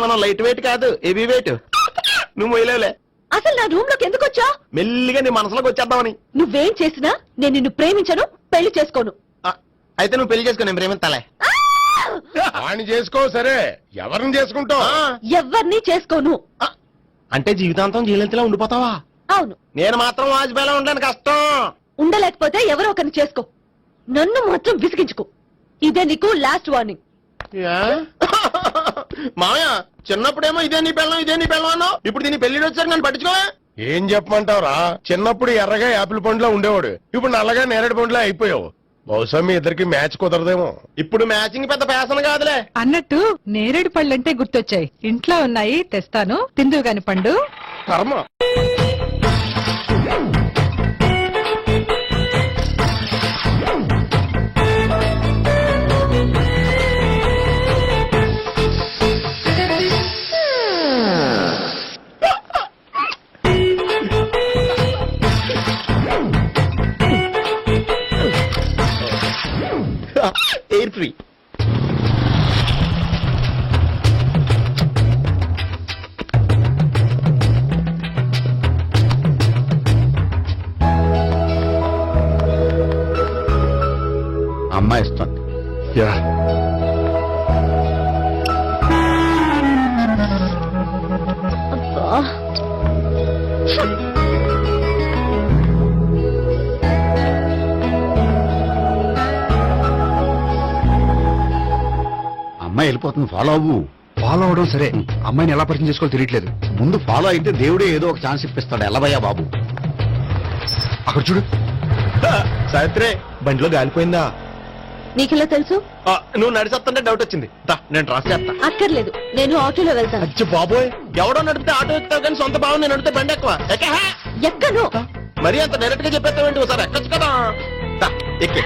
మనం light weight కాదు heavy weight. నువ్వు మొయ్యలేవులే. అసలు నా రూమ్ లోకి ఎందుకు వచ్చా? మెల్లిగా నీ మనసులోకి వచ్చేద్దామని. నువ్వేం చేసినా నేను నిన్ను ప్రేమించను, పెళ్లి చేసుకోను. అయితే నువ్వు పెళ్లి చేసుకో, నేను ప్రేమిస్తాలే. వాణ్ణి చేసుకో. సరే, ఎవరిని చేసుకుంటావు? ఎవరిని చేసుకోను. అంటే జీవితాంతం జీవితంలో ఉండిపోతావా? అవును. నేను మాత్రం వాజ్పేయిలో ఉండడానికి కష్టం. ఉండలేకపోతే ఎవరో ఒకరిని చేసుకో, నన్ను మాత్రం విసిగించుకో. ఇదే నీకు లాస్ట్ వార్నింగ్. మామయ్య, చిన్నప్పుడేమో ఇదే నీ పెళ్ళం అన్నావు, ఇప్పుడు దీని పెళ్లి వచ్చారు నన్ను పట్టించుకో. ఏం చెప్పమంటావురా? చిన్నప్పుడు ఎర్రగా యాపిల్ పండులో ఉండేవాడు, ఇప్పుడు నల్లగా నేరేడు పండులో అయిపోయావు. బహుశా మీ ఇద్దరికి మ్యాచ్ కుదరదేమో. ఇప్పుడు మ్యాచింగ్ పెద్ద ఫ్యాషన్ కాదులే. అన్నట్టు నేరేడు పళ్ళంటే గుర్తొచ్చాయి. ఇంట్లో ఉన్నాయి, తెస్తాను, తిందువు గాని పండు. కర్మ. Air free. అమ్మాయి ఇస్తుంది. అమ్మాయి వెళ్ళిపోతుంది, ఫాలో అవ్వు. ఫాలో అవడం సరే, అమ్మాయిని ఎలా పరిచయం చేసుకోవాలో తెలియట్లేదు. ముందు ఫాలో అయితే దేవుడే ఏదో ఒక ఛాన్స్ ఇప్పిస్తాడు. ఎల్లబయ్యా బాబు. అక్కడ చూడు. సావిత్రి, బండిలో గాలిపోయిందా? నీకెలా తెలుసు? నువ్వు నడిచేస్తుంటే డౌట్ వచ్చింది. నేను డ్రాస్ చేస్తా. అక్కర్లేదు, నేను ఆటోలో వెళ్తాను. అచ్చి బాబోయ్, ఎవడో నడిపితే ఆటో ఎక్కుతావు కానీ సొంత భావం నేను నడిపితే బండి ఎక్కువ. ఎక్కను. మరి అంత డైరెక్ట్ గా చెప్పేస్తావేంటి? ఒకసారి ఎక్కొచ్చు కదా. ఎక్కి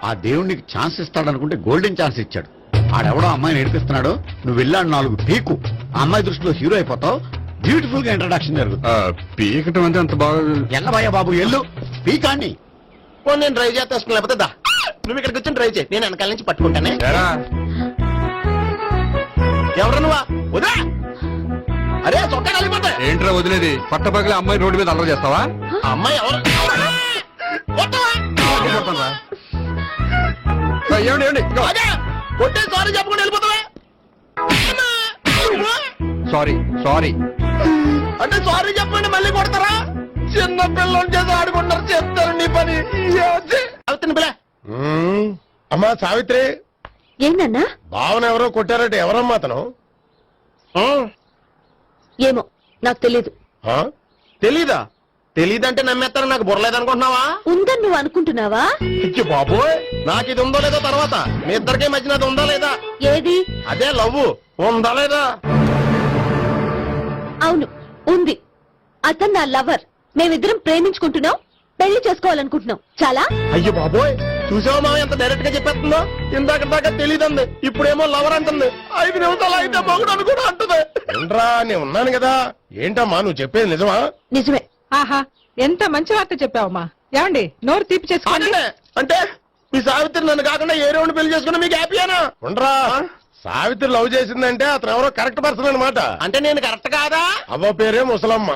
ఆ దేవుడికి ఛాన్స్ ఇస్తాడనుకుంటే గోల్డెన్ ఛాన్స్ ఇచ్చాడు. ఆడెవడో అమ్మాయిని ఏడిపిస్తున్నాడు, నువ్వు వెళ్ళాడు 4 పీకు. ఆ అమ్మాయి దృష్టిలో హీరో అయిపోతావు. బ్యూటిఫుల్ గా ఇంట్రడక్షన్ జరుగుతుంది. పీకటం అంటే అంత బాగా. ఎల్లబయ్యా బాబు, ఎల్లు పీకాన్ని. నేను డ్రైవ్ చేస్తాను, లేకపోతే దా నువ్వు ఇక్కడికి వచ్చి డ్రైవ్ చేయి, నేను వెనకాల నుంచి పట్టుకుంటానే. ఎవరు నువ్వా? వదా. అరే చొక్కా కలిగిపోతా. ఏంట్రా వదిలేది? పట్టపగలే అమ్మాయి రోడ్డు మీద అల్లరి చేస్తావా? అమ్మాయి ఎవరు? కొట్టే సారీ చెప్పకుండా వెళ్ళిపోతావా? సారీ అంటే సారీ చెప్పండి మళ్ళీ కొడతారా? చిన్న పిల్లలు చేసి ఆడుకుంటారు, చెప్తారు నీ పని. అవుతుంది పిల్ల. అమ్మా సావిత్రి, ఏందన్నా? భావన ఎవరో కొట్టారంటే ఎవరమ్మా అతను? ఏమో నాకు తెలీదు. తెలీదా? తెలీదంటే నమ్మేస్తారని నాకు బుర్రలేదనుకుంటున్నావా? ఉందని నువ్వు అనుకుంటున్నావా? బాబోయ్, నాకు ఇది ఉందో లేదో తర్వాత. మీ ఇద్దరికే మధ్యన అది ఉందా లేదా? ఏది? అదే లవ్ ఉందా లేదా? అవును, ఉంది. అతను నా లవర్. మేమిద్దరం ప్రేమించుకుంటున్నాం, పెళ్లి చేసుకోవాలనుకుంటున్నాం. చాలా. అయ్యో బాబోయ్, చూసావా మా ఎంత డైరెక్ట్ గా చెప్పేస్తుందో? ఇందాక దాకా తెలీదండి, ఇప్పుడేమో లవర్ అంటుంది. 5 నిమిషాలు అయితే మొగుడు అని కూడా అంటుంది. ఏంట్రా, నేను ఉన్నాను కదా. ఏంటమ్మా నువ్వు చెప్పేది నిజమా? నిజమే. ఆహా, ఎంత మంచి వార్త చెప్పావమ్మా. ఏమండి, నోరు తీపి చేసుకోండి. అంటే మీ సావిత్రి నన్ను కాకుండా ఏ రౌండ్ పెళ్లి చేసుకున్నా మీకు హ్యాపీయేనా? ఉండరా, సావిత్రి లవ్ చేసిందంటే అతను ఎవరో కరెక్ట్ పర్సన్ అనమాట. అంటే నేను కరెక్ట్ కాదా? అవ్వ పేరే ముసలమ్మ.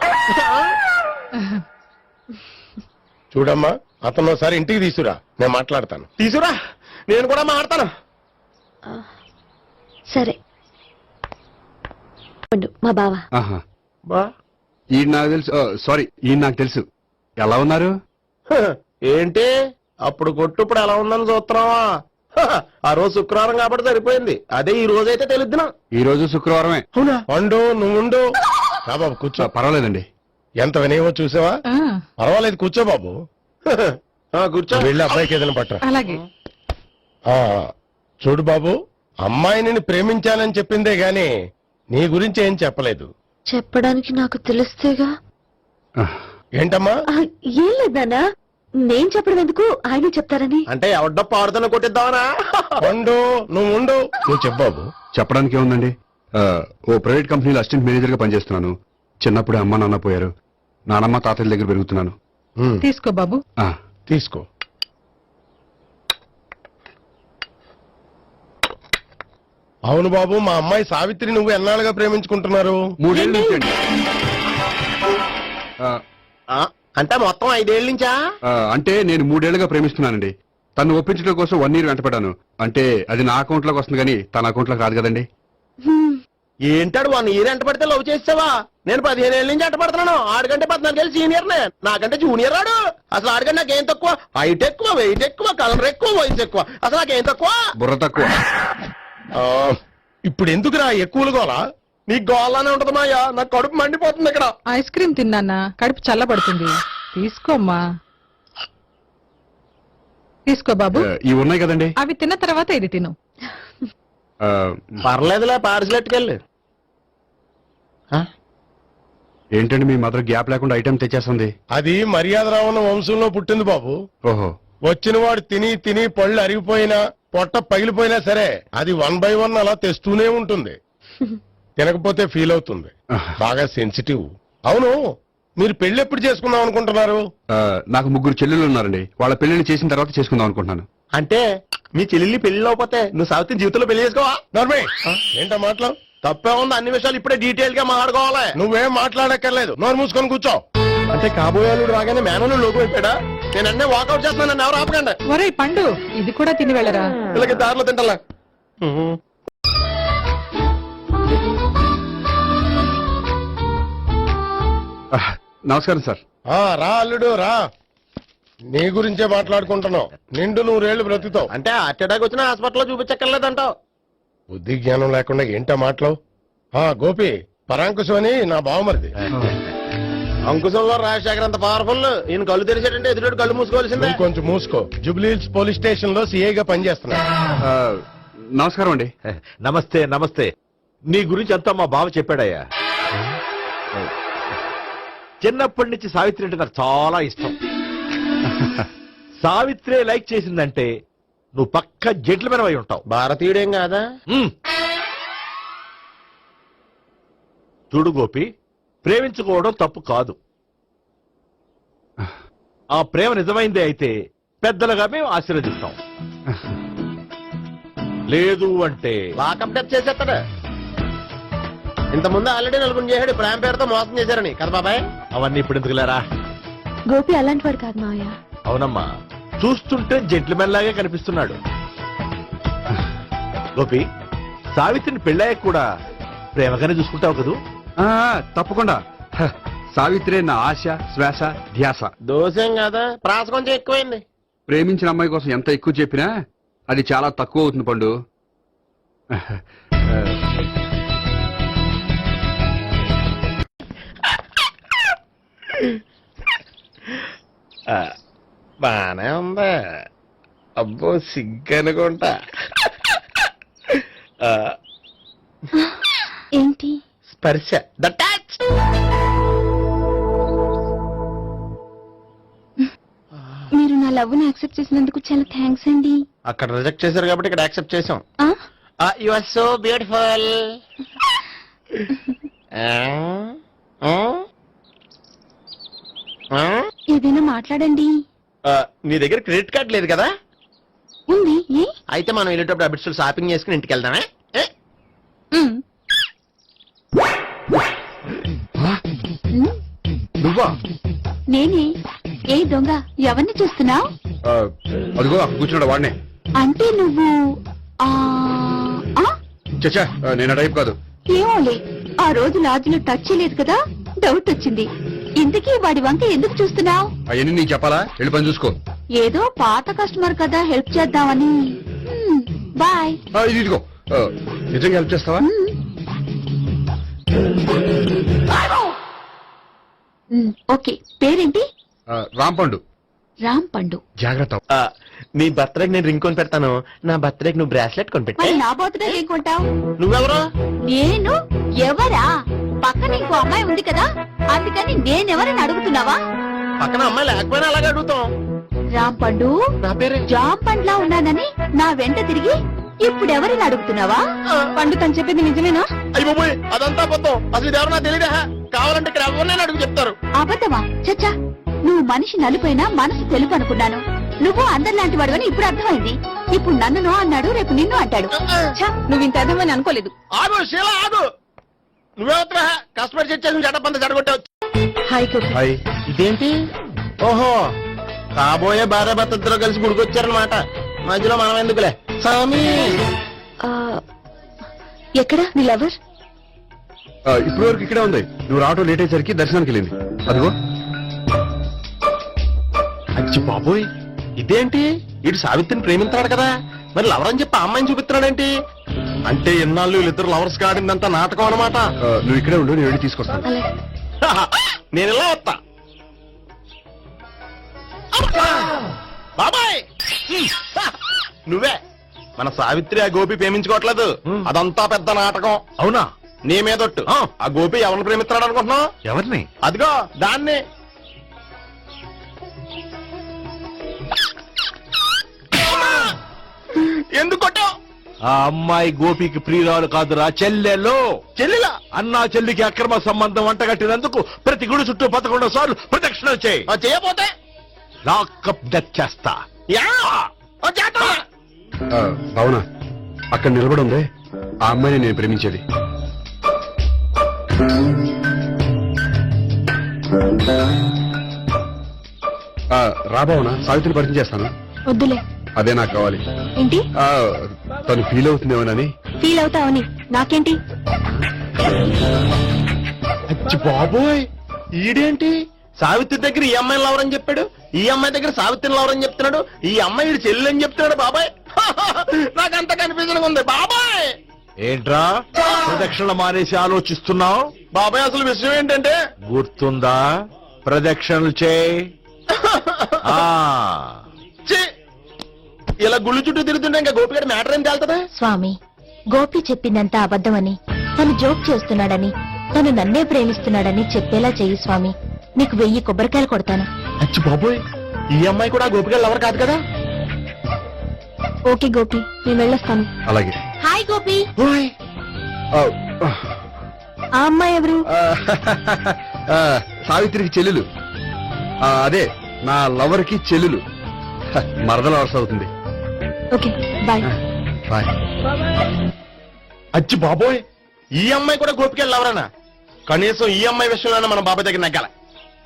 చూడమ్మా, అతను ఒకసారి ఇంటికి తీసుకురా, నేను మాట్లాడతాను. తీసురా, నేను కూడా మాట్లాడతాను. సరే. మా బావ. ఈ నాకు తెలుసు. సారీ, ఈ నాకు తెలుసు. ఎలా ఉన్నారు? ఏంటి అప్పుడు కొట్టు ఇప్పుడు ఎలా ఉందని చూస్తున్నావా? ఆ రోజు శుక్రవారం కాబట్టి సరిపోయింది. అదే ఈ రోజు అయితే తెలుద్దునా. ఈ రోజు శుక్రవారమే. అవునా? వండు, నువ్వు ఉండు. బాబు కూర్చో. పర్వాలేదండి. ఎంత వినయమో చూసావా? పర్వాలేదు, కూర్చో బాబు. కూర్చో. వెళ్ళి అబ్బాయికి ఏదైనా పట్టరా. అలాగే. చూడు బాబు, అమ్మాయి నిన్ను ప్రేమించానని చెప్పిందే గాని నీ గురించి ఏం చెప్పలేదు. చెప్పడానికి నాకు తెలిస్తేగా. ఏంటమ్మా? ఏం లేదన్నా, నేను చెప్పడం ఎందుకు, ఆయన చెప్తారని. అంటే ఎవడ్డ పాడుతున్న కొట్టిద్దామనా? వండు, నువ్వు ఉండు. నువ్వు చెప్పు బాబు. చెప్పడానికి ఏముందండి, ఓ ప్రైవేట్ కంపెనీలో అసిస్టెంట్ మేనేజర్ గా పనిచేస్తున్నాను. చిన్నప్పుడే అమ్మ నాన్న పోయారు. నానమ్మ తాతయ్య దగ్గర పెరుగుతున్నాను. తీసుకో బాబు. తీసుకో. అవును బాబు, మా అమ్మాయి సావిత్రి నువ్వు ఎన్నాళ్ళుగా ప్రేమించుకుంటున్నారు? 3 ఏళ్ళ నుంచి అండి. ఆ, అంటే మొత్తం 5 ఏళ్ళ నుంచా? అంటే నేను 3 ఏళ్లుగా ప్రేమిస్తున్నానండి. తను ఒప్పించడం కోసం 1 year వెంటపడ్డాను. అంటే అది నా అకౌంట్ లోకి వస్తుంది కానీ తన అకౌంట్ లోకి రాదు కదండి. ఏంటాడు 1 year ఎంట పడితే లవ్ చేసావా? నేను 15 ఏళ్ళ నుంచి ఎంట పడుతున్నాను. ఆడికంటే 14 ఏళ్ళు సీనియర్ నే, నాకంటే జూనియర్ ఆడు. అసలు ఆడికంటే నాకేం తక్కువ? హైట్ ఎక్కువ, వెయిట్ ఎక్కువ, కలర్ ఎక్కువ, వయసు ఎక్కువ. అసలు నాకేం తక్కువ? బుర్ర తక్కువ. ఆ, ఇప్పుడు ఎందుకురా ఎక్కువలు గోలా? నీకు గోళ్ళనే ఉంటది మాయా, నాకు కడుపు మండిపోతుంది ఇక్కడ. ఐస్ క్రీమ్ తిన్నానా, కడుపు చల్లబడుతుంది. తీసుకోమ్మా, తీసుకో బాబు. ఇవి ఉన్నాయి కదండి. అవి తిన్న తర్వాత ఇది తిను. ఆ, పర్లేదులే, పార్సిల్ ఎట్టుకెళ్ళి. ఏంటండి మీ మదర్ గ్యాప్ లేకుండా ఐటెం తెచ్చేస్తుంది? అది మర్యాద రావణ వంశంలో పుట్టింది బాబు. ఓహో. వచ్చిన వాడు తిని తిని పళ్ళు అరిగిపోయినా పొట్ట పగిలిపోయినా సరే అది 1 by 1 అలా తెస్తూనే ఉంటుంది. తినకపోతే ఫీల్ అవుతుంది. బాగా సెన్సిటివ్. అవును, మీరు పెళ్లి ఎప్పుడు చేసుకుందాం అనుకుంటున్నారు? నాకు 3 చెల్లెలు ఉన్నారండి. వాళ్ళ పెళ్లిని చేసిన తర్వాత చేసుకుందాం అనుకుంటున్నాను. అంటే మీ చెల్లెల్ని పెళ్లి లేకపోతే నువ్వు సావిత్రి జీవితంలో పెళ్లి చేసుకోవా? నర్మే, ఏంటో మాటలు? తప్పే ఉంది, అన్ని విషయాలు ఇప్పుడే డీటెయిల్ గా మాట్లాడుకోవాలి. నువ్వేం మాట్లాడక్కర్లేదు, నోరు మూసుకొని కూర్చో. అంటే కాబోయేవాళ్ళు రాగానే మేనలు లోకి అయిపోయాడా? నేను అన్నీ వాకౌట్ చేస్తున్నాను, నన్ను ఎవరు ఆపకండి. ఒరేయ్ పండు, ఇది కూడా తిని వెళ్ళరా. వీళ్ళకి దారిలో తింటలా. నమస్కారం సార్. రా అల్లుడు రా, నీ గురించే మాట్లాడుకుంటున్నావు. నిండు 100 ఏళ్లు బ్రతుకుతావు. అంటే హార్ట్ అటాక్ వచ్చిన హాస్పిటల్లో చూపించక్కర్లేదంటావు. బుద్ధి జ్ఞానం లేకుండా ఏంటో మాటలు? గోపి, పరాంకుశం అని నా బావమరిది. అంకుశంలో రాజశేఖర్ అంత పవర్ఫుల్. ఈయన కళ్ళు తెరిచాడంటే ఎదురు కళ్ళు మూసుకోవాల్సిందే. నువ్వు కొంచెం మూసుకో. జూబ్లీహిల్స్ పోలీస్ స్టేషన్ లో సిఐగా పనిచేస్తున్నా. నమస్కారం అండి. నమస్తే నమస్తే. నీ గురించి అంతా మా బావ చెప్పాడయ్యా. చిన్నప్పటి నుంచి సావిత్రి అంటే నాకు చాలా ఇష్టం. సావిత్రే లైక్ చేసిందంటే నువ్వు పక్క జెంట్లమెన్ అయి ఉంటావు. భారతీయుడేం కాదా? చూడు గోపి, ప్రేమించుకోవడం తప్పు కాదు. ఆ ప్రేమ నిజమైందే అయితే పెద్దలుగా మేము ఆశీర్వదిస్తాం. లేదు అంటే లాకప్ డెత్ చేసేస్తాడు. ఇంతకుముందు ఆల్రెడీ 4 చేశాడు, ప్రేమ పేరుతో మోసం చేశారని కదా బాబాయ్. అవన్నీ ఇప్పుడు ఎందుకులేరా. గోపి అలాంటి వాడు కాదు మావయ్య. అవునమ్మా, చూస్తుంటే జెంట్లమెన్ లాగే కనిపిస్తున్నాడు. గోపి, సావిత్రిని పెళ్ళాక కూడా ప్రేమగానే చూసుకుంటావు కదూ? తప్పకుండా. సావిత్రే నా ఆశ, శ్వాస, ధ్యాస. దోషం కాదా, ప్రాస కొంచెం ఎక్కువైంది. ప్రేమించిన అమ్మాయి కోసం ఎంత ఎక్కువ చెప్పినా అది చాలా తక్కువ అవుతుంది పండు. బానే ఉందా? అబ్బో సిగ్గనుకుంటా. ఏంటి? స్పర్శ, ద టచ్. మీరు నా లవ్ ని యాక్సెప్ట్ చేసినందుకు చాలా థ్యాంక్స్ అండి. అక్కడ రిజెక్ట్ చేశారు కాబట్టి ఇక్కడ యాక్సెప్ట్ చేసాం. ఆ? You are so beautiful. ఏదైనా మాట్లాడండి. నీ దగ్గర క్రెడిట్ కార్డ్ లేదు కదా? ఉంది. ఏ? అయితే మనం వెళ్ళేటప్పుడు అబిట్స్ షాపింగ్ చేసుకుని ఇంటికి వెళ్దామే. ఉమ్. నువ్వా? నేనే. ఏ దొంగ, ఎవరిని చూస్తున్నావు? అదిగో అక్కడ కూర్చున్నాడు వాడినే. అంటే నువ్వు ఆ ఆ? చచ్చా, నేను ఆ టైప్ కాదు. ఏమోలే, ఆ రోజు లాడ్జిలో టచ్ చేయలేదు కదా, డౌట్ వచ్చింది. ఇంతకీ వాడి వంక ఎందుకు చూస్తున్నావు? అవన్నీ నీకు చెప్పాలా? వెళ్ళి పని చూసుకో. ఏదో పాత కస్టమర్ కదా, హెల్ప్ చేద్దామని. బాయ్. ఇదిగో, నిజంగా హెల్ప్ చేస్తావా? ఓకే. పేరేంటి? రాంపండు. రామ్ పండు. జాగ్రత్త. నీ బర్త్డేకి నేను రింగ్ కొని పెడతాను, నా బర్త్డేకి నువ్వు బ్రాస్లెట్ కొని పెట్టే. మరి నా బర్త్డే ఏం కొంటావు? నువ్వెవరు? నేను ఎవరా? పక్కన ఇంకో అమ్మాయి ఉంది కదా, అందుకని నేనెవరని అడుగుతున్నావా? పక్కన అమ్మాయి లేకపోయినా అలాగే అడుగుతాం. రామ్ పండు, నా పేరే జామ్ పండ్లా ఉన్నానని నా వెంట తిరిగి ఇప్పుడెవరని అడుగుతున్నావా? పండు తను చెప్పింది నిజమేనా? అయ్యి బాబోయ్, అదంతా అబద్ధం. అసలు ఇది ఎవరు నాకు తెలియదా? కావాలంటే ఇక్కడ ఎవరినైనా అడుగు చెప్తారు. అబద్ధమా? చచ్చా, నువ్వు మనిషి నలుపైనా మనసు తెలుపు అనుకున్నాను. నువ్వు అందరిలాంటి వాడు ఇప్పుడు అర్థమైంది. ఇప్పుడు నన్ను నో అన్నాడు, రేపు నిన్ను అంటాడు. ఛ, నువ్వు ఇంత అర్థమని అనుకోలేదు. ఆగు శీల ఆగు. నువ్వెవత్రా కస్టమర్ చేసి జడపంత జడగొట్టావు. హాయ్ గోపి. హాయ్. ఇదేంటి? ఓహో కాబోయే భార్య భర్త ఇద్దరు కలిసి గుడికొచ్చారనమాట. మధ్యలో మనం ఎందుకులే స్వామి. ఆ, ఎక్కడ నీ లవర్? ఇప్పటి వరకు ఇక్కడే ఉంది. నువ్వు రావటం లేట్ అయ్యేసరికి దర్శనానికి వెళ్ళింది. అదిగో. అచ్చి బాబోయ్ ఇదేంటి? ఇటు సావిత్రిని ప్రేమించాడు కదా, మరి లవర్ అని చెప్పి ఆ అమ్మాయిని చూపిస్తున్నాడేంటి? అంటే ఎన్నాళ్ళు వీళ్ళిద్దరు లవర్స్ కాడిందంతా నాటకం అనమాట. నువ్వు ఇక్కడే ఉండు, నేను వెళ్ళి తీసుకొస్తాను. అలాగే. నేను ఇలా వస్తా. బాబాయ్ నువ్వే మన సావిత్రి ఆ గోపి ప్రేమించుకోవట్లేదు. అదంతా పెద్ద నాటకం. అవునా? నీ మీదొట్టు. ఆ గోపి ఎవరిని ప్రేమిస్తున్నాడు అనుకుంటున్నావు? ఎవరిని? అదిగో దాన్ని. ఎందుకు కొట్టావు? ఆ అమ్మాయి గోపికి ప్రియురాలు కాదురా, చెల్లెలు. చెల్లిలా? అన్నా చెల్లికి అక్రమ సంబంధం వంటగట్టినందుకు ప్రతి గుడి చుట్టూ 11 సార్లు ప్రదక్షిణలు చేయి. చేయపోతే లాకప్ డెత్ చేస్తా. యా ఓ చేద్దాం. భావన అక్కడ నిలబడి ఉంది. ఆ అమ్మాయిని నేను ప్రేమించేది. రా భావన, సావిత్రిని పరిచయం చేస్తాను. వద్దులే. అదే నాకు కావాలి. ఏంటి? తను ఫీల్ అవుతుందేమోనని. ఫీల్ అవుతావని నాకేంటి? అచ్చి బాబోయ్ ఈడేంటి సావిత్రి దగ్గర ఈ అమ్మాయిని లవరని చెప్పాడు, ఈ అమ్మాయి దగ్గర సావిత్రిని లవరని చెప్తున్నాడు, ఈ అమ్మాయి ఈడు చెల్లి అని చెప్తున్నాడు. బాబాయ్ నాకంత కన్ఫ్యూజన్ ఉంది బాబాయ్. ఏంట్రా ప్రదక్షిణ మానేసి ఆలోచిస్తున్నావు? బాబాయ్ అసలు విషయం ఏంటంటే గుర్తుందా? ప్రదక్షిణలు చేయి. ఆ ఛీ, ఇలా గుళ్ళు చుట్టూ తిరుగుతుంటే ఇంకా గోపిగడ మ్యాటర్ ఏం తేలుతుందా? స్వామి, గోపి చెప్పిందంతా అబద్ధమని, తను జోక్ చేస్తున్నాడని, తను నన్నే ప్రేమిస్తున్నాడని చెప్పేలా చెయ్యి స్వామి. నీకు 1000 కొబ్బరికాయలు కొడతాను. అచ్చి బాబోయ్ ఈ అమ్మాయి కూడా గోపిగడ లవర్ కాదు కదా? ఓకే గోపి, నేను వెళ్ళొస్తాను. అలాగే. హాయ్ గోపి. ఆ, ఆ అమ్మాయి ఎవరు? సావిత్రికి చెల్లెలు. అదే నా లవర్ కి చెల్లెలు. మరదల వరుస అవుతుంది. Okay bye. బాయ్. అచ్చి బాబోయ్ ఈ అమ్మాయి కూడా గోపిగడ లవరనా? కనీసం ఈ అమ్మాయి విషయంలోనే మన బాబాయ్ దగ్గర నగ్గాల.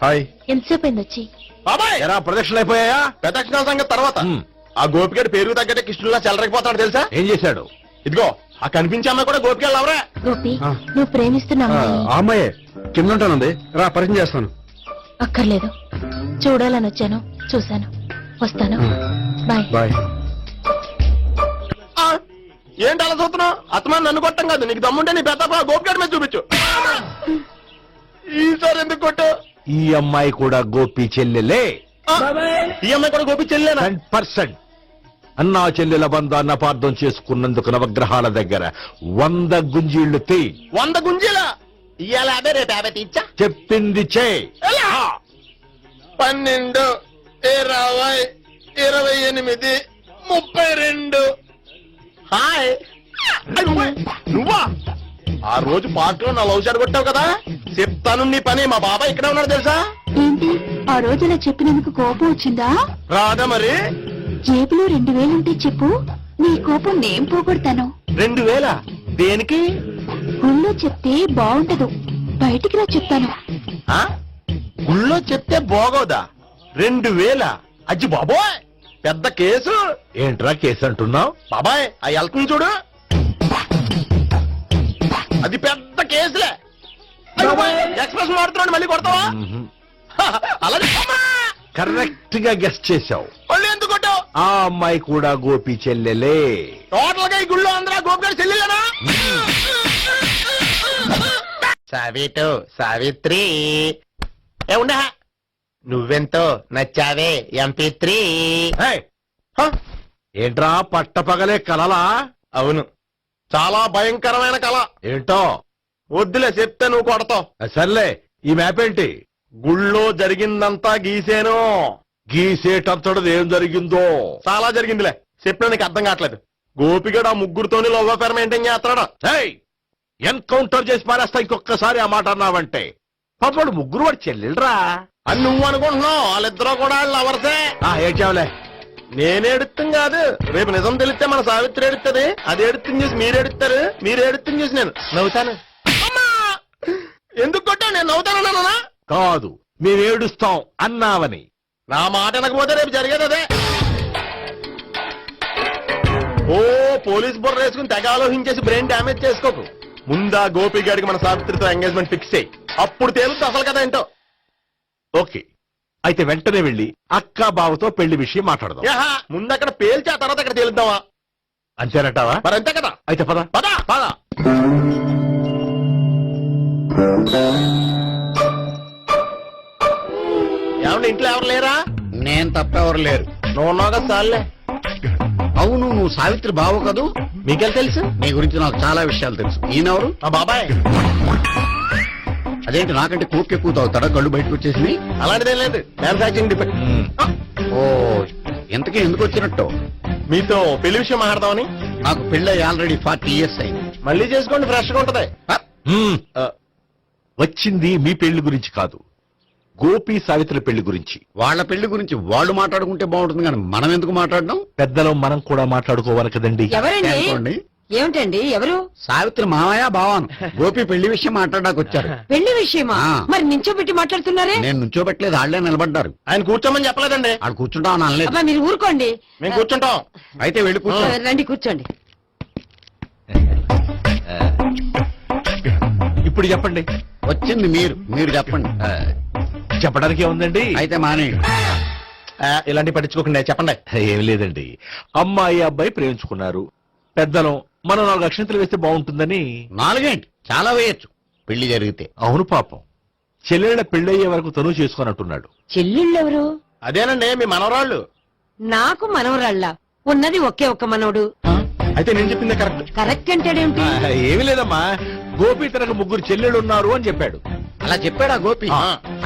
హాయ్. ఎంతసేపు అయింది వచ్చి? బాబాయ్ ఎరా ప్రదక్షిణలు అయిపోయాయా? ప్రదక్షిణాల సంగతి తర్వాత. ఆ గోపిగడ పేరు తగ్గట్టే కృష్ణులా చెలరకపోతాడు తెలుసా? ఏం చేశాడు? ఇదిగో ఆ కనిపించే అమ్మాయి కూడా గోపిగడ లవరే. గోపి, ఆ. నువ్వు ప్రేమిస్తున్న అమ్మాయి ఆ అమ్మాయే కింద ఉంటానుంది. రా పరిచయం చేస్తాను. అక్కర్లేదు. చూడాలని వచ్చాను, చూశాను, వస్తాను. బాయ్. బాయ్. ఆ, ఏంటి అలా చూస్తున్నావు? అత్తమాని నన్ను కొట్టం కాదు, నీకు దమ్ముంటే నీ పెద్ద గోపిగడ మీద చూపించు. ఈసారి ఎందుకు కొట్టు? ఈ అమ్మాయి కూడా గోపి చెల్లెలే. ఈ అమ్మాయి కూడా గోపి చెల్లేనా? 100%. అన్నా చెల్లెల బంధాన్ని అపార్థం చేసుకున్నందుకు నవగ్రహాల దగ్గర 100 గుంజీళ్లు తీ. 100 గుంజీలా? ఇవాళ 50 రేపు 50 తీచ్చా. చెప్పింది చే. 12, 20, 28, 32. హాయ్. నువ్వా? ఆ రోజు పార్క్ లో నా లవ్ షాట్ కొట్టావు కదా, చెప్తాను నీ పని. మా బాబాయ్ ఇక్కడే ఉన్నాడు తెలుసా? ఏంటి ఆ రోజు ఇలా చెప్పినందుకు కోపం వచ్చిందా? రాదా మరి? జేబులో 2000 ఉంటే చెప్పు, నీ కోపం నేను పోగొడతాను. 2000 దేనికి? గుళ్ళో చెప్తే బాగుండదు, బయటికి రా చెప్తాను. ఆ? గుళ్ళో చెప్తే బాగోదా? 2000? అజ్జి బాబోయ్ పెద్ద కేసు. ఏంట్రా కేసు అంటున్నావు? బాబాయ్ ఆ వెళ్తుంది చూడు, అది పెద్ద కేసులే. ఎక్స్ప్రెస్ వాడుతున్నాడు, మళ్ళీ కొడతావా? అలాగే కరెక్ట్ గా గెస్ట్ చేశావు. మళ్ళీ ఎందుకు కొట్టావు? ఆ అమ్మాయి కూడా గోపి చెల్లెలే. టోటల్ గా ఈ గుళ్ళో అందరూ గోపిగారు చెల్లిలేనా? సావిటు సావిత్రి ఏముండా నువ్వెంతో నచ్చావే MP3. ఏయ్, ఏంట్రా పట్టపగలే కలలా? అవును, చాలా భయంకరమైన కళ. ఏంటో వద్దులే చెప్తే నువ్వు కొడతావు. సర్లే, ఈ మ్యాప్ ఏంటి? గుళ్ళో జరిగిందంతా గీసేను. గీసేటంతటది ఏం జరిగిందో? చాలా జరిగిందిలే, చెప్పినా నీకు అర్థం కావట్లేదు. గోపిగడు ఆ ముగ్గురుతోని లవ్ అఫేర్ మెయింటైన్ చేస్తున్నాడు. ఏయ్, ఎన్కౌంటర్ చేసి పారేస్తా ఇంకొకసారి ఆ మాట అన్నావంటే. పాపడు ముగ్గురు వాడు చెల్లెలరా అని నువ్వు అనుకుంటున్నావు, వాళ్ళిద్దరూ కూడా లవర్సే. ఏడ్చావులే. నేను ఎడుతుంది కాదు, రేపు నిజం తెలిస్తే మన సావిత్రి ఎడుతుంది, అది ఎడుతుంది చూసి మీరు ఎడుతారు, మీరు ఎడుతుంది చూసి నేను నవ్వుతాను. అమ్మా! ఎందుకు కొట్టా? నేను నవ్వుతానన్నా? కాదు, మేమేడుస్తాం అన్నావని. నా మాట అనకపోతే రేపు జరిగేది అదే. ఓ పోలీస్ బుర్ర వేసుకుని తెగ ఆలోచించేసి బ్రెయిన్ డ్యామేజ్ చేసుకోకు. ముందా గోపి గారికి మన సావిత్రితో ఎంగేజ్మెంట్ ఫిక్స్ అయ్యి అప్పుడు తేలుతుంది అసలు కదా ఏంటో. ఓకే, అయితే వెంటనే వెళ్ళి అక్క బావతో పెళ్లి విషయం మాట్లాడదాం. యాహా, ముందు అక్కడ పేల్చి ఆ తర్వాత అక్కడ తేలుద్దామా? అంతేనటావా? మరి అంతే కదా. అయితే పద. పద పద. ఏమండి ఇంట్లో ఎవరు లేరా? నేను తప్పెవరు లేరు. నువ్వు ఉన్నావు కదా సార్లే. అవును, నువ్వు సావిత్రి బావు కదూ? మీకెళ్ళి తెలుసు? నీ గురించి నాకు చాలా విషయాలు తెలుసు. ఈయనెవరు? మా బాబాయ్. అదేంటి నాకంటే కూక్ ఎక్కువ తాగుతాడా? కళ్ళు బయటకు వచ్చేసింది. అలాంటిదేం లేదు, మ్యానుఫాక్చరింగ్ డిపెండ్. ఓ, ఇంతకీ ఎందుకు వచ్చినట్టు? మీతో పెళ్లి విషయం మాట్లాడదామని. నాకు పెళ్ళి ఆల్రెడీ 40 years అయింది. మళ్ళీ చేసుకోండి, ఫ్రెష్ గా ఉంటది. మ్మ్. వచ్చింది మీ పెళ్లి గురించి కాదు, గోపి సావిత్రి పెళ్లి గురించి. వాళ్ళ పెళ్లి గురించి వాళ్ళు మాట్లాడుకుంటే బాగుంటుంది, కానీ మనం ఎందుకు మాట్లాడడం? పెద్దలో మనం కూడా మాట్లాడుకోవాలి కదండి. ఎవరండి? అనుకోండి. ఏమిటండి? ఎవరు? సావిత్రి మామయ్య బావాను గోపి పెళ్లి విషయం మాట్లాడడానికి వచ్చారు. పెళ్లి విషయమా? ఆ. మరి నించోబెట్టి మాట్లాడుతున్నారే? నేను నుంచోబెట్టలేదు, ఆళ్లే నిలబడ్డారు. ఆయన కూర్చోమని చెప్పలేదండి. ఆడు కూర్చుంటామని అనలేదు. అబ్బా మీరు ఊరుకోండి. మేము కూర్చుంటాం. అయితే వెళ్ళి కూర్చో. రండి కూర్చోండి. ఇప్పుడు చెప్పండి. వచ్చింది మీరు చెప్పండి. చెప్పడానికి ఏముందండి? అయితే మానేయండి. ఇలాంటి పట్టించుకోకుండా చెప్పండి. ఏమి లేదండి, అమ్మాయి అబ్బాయి ప్రేమించుకున్నారు. పెద్దలం మనం 4 అక్షంతలు వేస్తే బాగుంటుందని. 4 ఏంటి, చాలా వేయచ్చు పెళ్లి జరిగితే. అవును పాపం, చెల్లెళ్ళ పెళ్ళయ్యే వరకు తను చేసుకున్నట్టున్నాడు. చెల్లెళ్ళు ఎవరు? అదేనండి మీ మనవరాళ్ళు. నాకు మనవరాళ్ళ ఉన్నది ఒకే ఒక్క మనవడు. అయితే నేను చెప్పింది కరెక్ట్. కరెక్ట్ అంటాడేమిటి? ఏమి లేదమ్మా, గోపి తనకు 3 చెల్లెళ్ళు ఉన్నారు అని చెప్పాడు. అలా చెప్పాడా గోపి?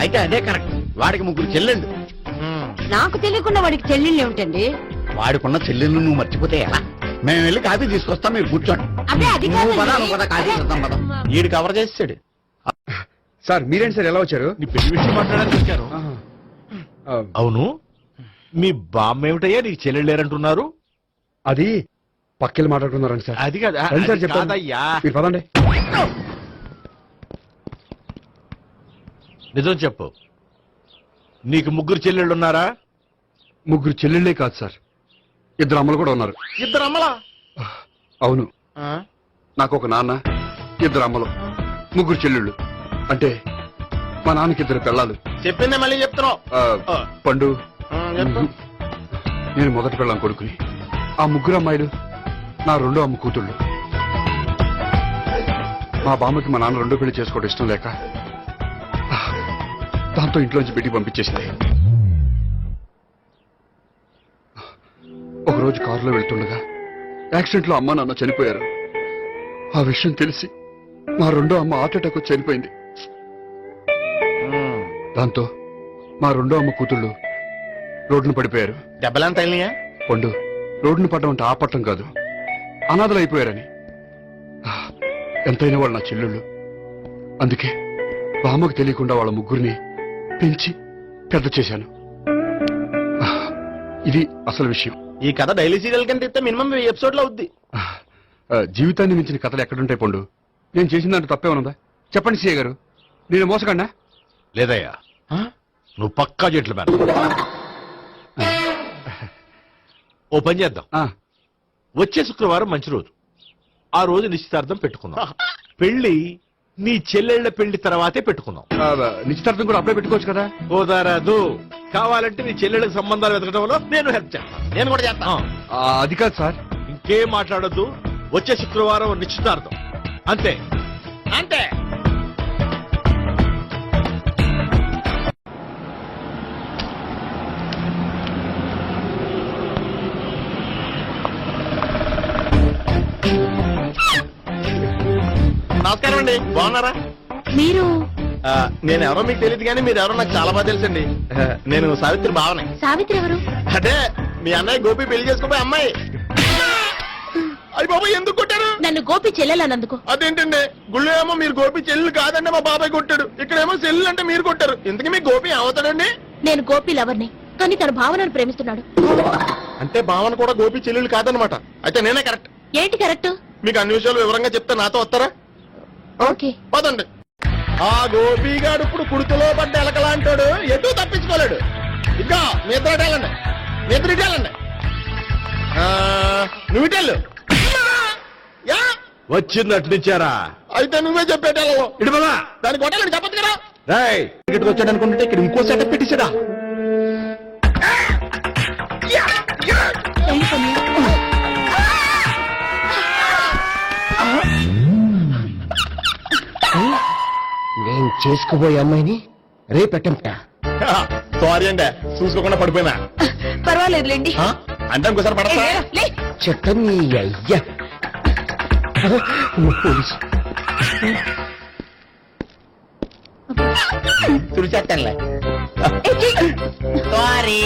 అయితే అదే కరెక్ట్. వాడికి 3 చెల్లెళ్ళు. నాకు తెలియకుండా వాడికి చెల్లెళ్ళు ఏమిటండి? వాడికున్న చెల్లెళ్ళు నువ్వు మర్చిపోతే ఎలా? మేము వెళ్ళి కాఫీ తీసుకొస్తాం, మీరు కూర్చోండి. అదే అది నువ్వు పద, కాదండి. నువ్వు పద, కాఫీ చేద్దాం పద. ఈడు కవర్ చేసాడు. సార్ మీరేంటి సార్ ఎలా వచ్చారు? నీ పెళ్లి విషయం మాట్లాడడానికి వచ్చాను. అవును, మీ బామ్మ ఏమిటయ్యా నీకు చెల్లెళ్ళు లేరంటున్నారు? అది పక్కెళ్ళి మాట్లాడుకున్నారండి సార్. అది కాదా? రండి సార్ అది చెప్తాను. కాదయ్యా. మీరు పదండి. నిజం చెప్పు, నీకు 3 చెల్లెళ్ళు ఉన్నారా? 3 చెల్లెళ్ళే కాదు సార్, 2 అమ్మలు కూడా ఉన్నారు. ఇద్దరు అమ్మలా? అవును, నాకు ఒక నాన్న, 2 అమ్మలు, 3 చెల్లెళ్ళు. అంటే మా నాన్నకి 2 పిల్లలు. చెప్పిందే మళ్ళీ చెప్తున్నావు. పండు, చెప్పు. నేను మొదటి పిల్లం కొడుకుని. ఆ 3 అమ్మాయిలు నా 2వ అమ్మ కూతుళ్ళు. మా బామ్మకి మా నాన్న 2 పెళ్లి చేసుకోవడం ఇష్టం లేక దాంతో ఇంట్లోంచి బిడ్డికి పంపించేసింది. ఒకరోజు కారులో వెళ్తుండగా యాక్సిడెంట్ లో అమ్మ నాన్న చనిపోయారు. ఆ విషయం తెలిసి మా 2వ అమ్మ హార్ట్ అటాక్ వచ్చి చనిపోయింది. దాంతో మా 2వ అమ్మ కూతుళ్ళు రోడ్డున పడిపోయారు. దెబ్బలంత అయినాయా? పండు, రోడ్డున పడ్డం అంటే ఆపట్టం కాదు, అనాథలు అయిపోయారని. ఎంతైనా వాళ్ళు నా చెల్లెళ్ళు. అందుకే బామ్మకు తెలియకుండా వాళ్ళ 3 పెంచి పెద్ద చేశాను. ఇది అసలు విషయం. ఈ కథ డైలీ సీరియల్ కింద ఇస్తే మినిమం ఎపిసోడ్ లో అవుద్ది. జీవితాన్ని మించిన కథలు ఎక్కడుంటాయి పండు? నేను చేసిన దాంట్లో తప్పేమనుందా? చెప్పండి సీఏ గారు, నేను మోసగండా? లేదయ్యా, నువ్వు పక్కా చెట్లు మేర. ఓ పని చేద్దాం, వచ్చే శుక్రవారం మంచి రోజు, ఆ రోజు నిశ్చితార్థం పెట్టుకుందాం. పెళ్లి నీ చెల్లెళ్ల పెళ్లి తర్వాతే పెట్టుకుందాం. నిశ్చితార్థం కూడా అప్పుడే పెట్టుకోవచ్చు కదా? ఓదారాదు, కావాలంటే నీ చెల్లెళ్ళకి సంబంధాలు వెతకడంలో నేను హెల్ప్ చేస్తాను. నేను కూడా చేస్తాను. అది కాదు సార్. ఇంకేం మాట్లాడొద్దు, వచ్చే శుక్రవారం నిశ్చితార్థం, అంతే. అంతే. నమస్కారం అండి, బాగున్నారా? మీరు నేను ఎవరో మీకు తెలియదు కానీ మీరు ఎవరో నాకు చాలా బాగా తెలుసండి. నేను సావిత్రి భావనే. సావిత్రి ఎవరు? అదే మీ అన్నయ్య గోపి పెళ్లి చేసుకోపోయి అమ్మాయి. అయ్యి బాబాయ్ ఎందుకు కొట్టారు? నన్ను గోపి చెల్లెలన్నందుకు. అదేంటండి, గుళ్ళు ఏమో మీరు గోపి చెల్లెలు కాదండి మా బాబాయ్ కొట్టాడు, ఇక్కడేమో చెల్లెలు అంటే మీరు కొట్టారు. ఇంతకీ మీ గోపి అవుతాడండి? నేను గోపి లవర్ని, కానీ తన భావనను ప్రేమిస్తున్నాడు. అంటే భావన కూడా గోపి చెల్లెలు కాదనమాట. అయితే నేనే కరెక్ట్. ఏంటి కరెక్ట్? మీకు అన్ని విషయాలు వివరంగా చెప్తే నాతో వస్తారా? ఓకే. పదండి. ఆ గోపిగాడు ఇప్పుడు కుడుతులో పడ్డ ఎలకలాంటాడు, ఎటు తప్పించుకోలేడు. ఇంకా మీ ఇద్దరు వెళ్ళండి, మీ ఇద్దరు ఇటు వెళ్ళండి. నువ్వు ఇటు వెళ్ళు. యా, వచ్చిందటు నుంచారా? అయితే నువ్వే చెప్పేటెళ్ళవు. ఇటుమలా దానికి కొట్టాలని చెప్పదు కదా. రాయ్ ఇక్కడికి వచ్చాడు అనుకుంటే ఇక్కడ ఇంకో సెటప్ పెట్టించడా. ఏంటి కన్య? నేను చేసుకోబోయే అమ్మాయిని రేపెట్టంట. సారీ అండి, చూసుకోకుండా పడిపోయినా. పర్వాలేదులేండి. అంటే ఇంకోసారి పడతా లే. చెత్త నీ అయ్యా. తుడిచేస్తానులే. ఏ, చెయ్యి. సారీ.